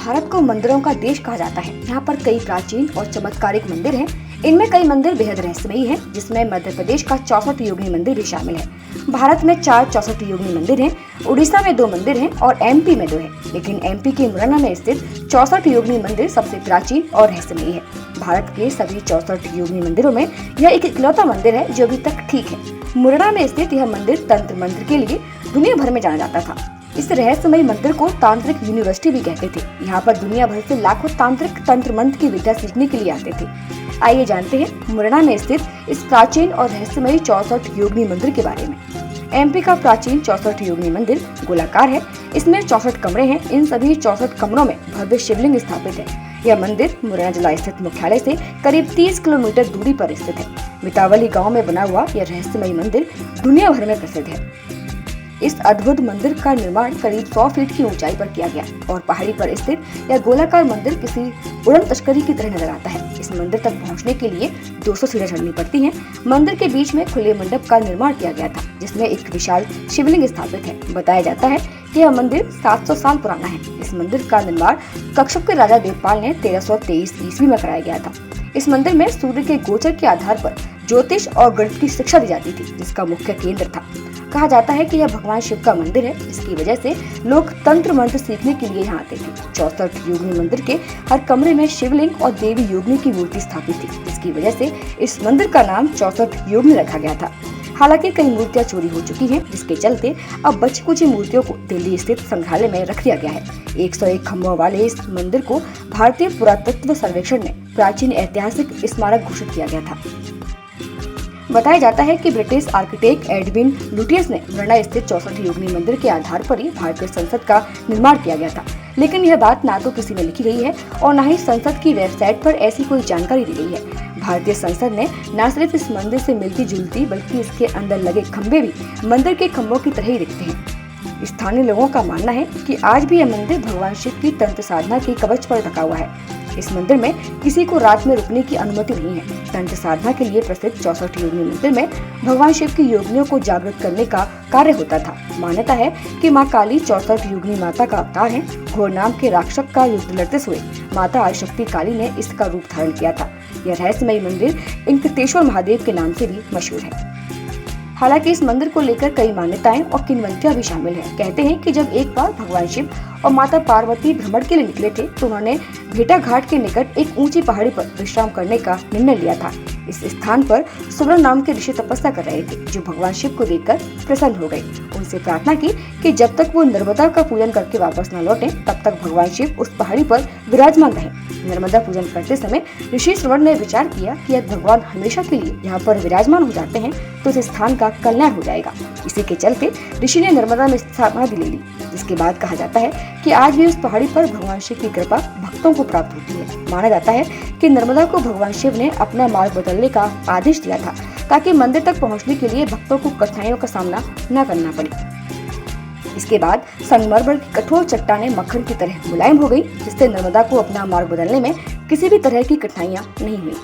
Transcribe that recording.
भारत को मंदिरों का देश कहा जाता है। यहाँ पर कई प्राचीन और चमत्कारिक मंदिर हैं। इनमें कई मंदिर बेहद रहस्यमयी हैं, जिसमें मध्य प्रदेश का 64 योगिनी मंदिर भी शामिल है। भारत में 4 64 योगिनी मंदिर हैं, उड़ीसा में 2 मंदिर हैं और एमपी में 2 हैं। लेकिन एमपी के मुरैना में स्थित 64 योगिनी मंदिर सबसे प्राचीन और रहस्यमयी है। भारत के सभी 64 योगिनी मंदिरों में यह एक इकलौता मंदिर है जो अभी तक ठीक है। मुरैना में स्थित यह मंदिर तंत्र मंत्र के लिए दुनिया भर में जाना जाता था। इस रहस्यमयी मंदिर को तांत्रिक यूनिवर्सिटी भी कहते थे। यहाँ पर दुनिया भर से लाखों तांत्रिक तंत्र मंत्र की विद्या सीखने के लिए आते थे। आइए जानते हैं मुरैना में स्थित इस प्राचीन और रहस्यमयी 64 योगिनी मंदिर के बारे में। एमपी का प्राचीन 64 योगिनी मंदिर गोलाकार है। इसमें 64 कमरे हैं। इन सभी 64 कमरों में भव्य शिवलिंग स्थापित है। यह मंदिर मुरैना जिला स्थित मुख्यालय से करीब 30 किलोमीटर दूरी पर स्थित है। मितावली गांव में बना हुआ यह रहस्यमयी मंदिर दुनिया भर में प्रसिद्ध है। इस अद्भुत मंदिर का निर्माण करीब 100 फीट की ऊंचाई पर किया गया और पहाड़ी पर स्थित यह गोलाकार मंदिर किसी उड़न तस्करी की तरह नजर आता है। इस मंदिर तक पहुंचने के लिए 200 सीढ़ियां चढ़नी पड़ती हैं। मंदिर के बीच में खुले मंडप का निर्माण किया गया था, जिसमें एक विशाल शिवलिंग स्थापित है। बताया जाता है कि यह मंदिर 700 साल पुराना है। इस मंदिर का निर्माण कश्यप के राजा देवपाल ने 1323 ईस्वी में कराया गया था। इस मंदिर में सूर्य के गोचर के आधार पर ज्योतिष और गणित की शिक्षा दी जाती थी, जिसका मुख्य केंद्र था। कहा जाता है कि यह भगवान शिव का मंदिर है। इसकी वजह से लोग तंत्र मंत्र सीखने के लिए यहाँ आते थे। 64 योगिनी मंदिर के हर कमरे में शिवलिंग और देवी योगिनी की मूर्ति स्थापित थी, जिसकी वजह से इस मंदिर का नाम 64 योगिनी रखा गया था। हालांकि कई मूर्तियां चोरी हो चुकी हैं, जिसके चलते अब बची कुछ मूर्तियों को दिल्ली स्थित संग्रहालय में रख दिया गया है। 101 खम्भों वाले इस मंदिर को भारतीय पुरातत्व सर्वेक्षण ने प्राचीन ऐतिहासिक स्मारक घोषित किया गया था। बताया जाता है कि ब्रिटिश आर्किटेक्ट एडविन लुटियस ने मुरैना स्थित 64 योगिनी मंदिर के आधार पर ही भारतीय संसद का निर्माण किया गया था। लेकिन यह बात ना तो किसी में लिखी गई है और न ही संसद की वेबसाइट पर ऐसी कोई जानकारी दी गई है। भारतीय संसद ने न सिर्फ इस मंदिर से मिलती जुलती बल्कि इसके अंदर लगे खम्भे भी मंदिर के खम्भों की तरह ही दिखते हैं। स्थानीय लोगों का मानना है कि आज भी यह मंदिर भगवान शिव की तंत्र साधना के कवच पर ढका हुआ है। इस मंदिर में किसी को रात में रुकने की अनुमति नहीं है। तंत्र साधना के लिए प्रसिद्ध 64 योगिनी मंदिर में भगवान शिव की योगिनियों को जागृत करने का कार्य होता था। मान्यता है कि माँ काली 64 योगिनी माता का अवतार है। घोर नाम के राक्षस का युद्ध लड़ते हुए माता आदिशक्ति काली ने इसका रूप धारण किया था। यह रहस्यमयी मंदिर इंकतेश्वर महादेव के नाम से भी मशहूर है। हालांकि इस मंदिर को लेकर कई मान्यताएं और किंवदंतियां भी शामिल हैं। कहते हैं कि जब एक बार भगवान शिव और माता पार्वती भ्रमण के लिए निकले थे तो उन्होंने भेटा घाट के निकट एक ऊंची पहाड़ी पर विश्राम करने का निर्णय लिया था। इस स्थान पर सुब्रन नाम के ऋषि तपस्या कर रहे थे, जो भगवान शिव को देखकर प्रसन्न हो गए। उनसे प्रार्थना की कि जब तक वो नर्मदा का पूजन करके वापस न लौटे तब तक भगवान शिव उस पहाड़ी पर विराजमान रहे। नर्मदा पूजन करते समय ऋषि श्रवण ने विचार किया कि यदि भगवान हमेशा के लिए यहाँ पर विराजमान हो जाते हैं तो इस स्थान का कल्याण हो जाएगा। इसी के चलते ऋषि ने नर्मदा में समाधि ले ली, जिसके बाद कहा जाता है कि आज भी उस पहाड़ी पर भगवान शिव की कृपा भक्तों को प्राप्त होती है। माना जाता है कि नर्मदा को भगवान शिव ने अपना मार्ग बदलने का आदेश दिया था, ताकि मंदिर तक पहुंचने के लिए भक्तों को कठिनाइयों का सामना न करना पड़े। इसके बाद संगमरमर की कठोर चट्टानें मक्खन की तरह मुलायम हो गई, जिससे नर्मदा को अपना मार्ग बदलने में किसी भी तरह की कठिनाइयां नहीं हुई।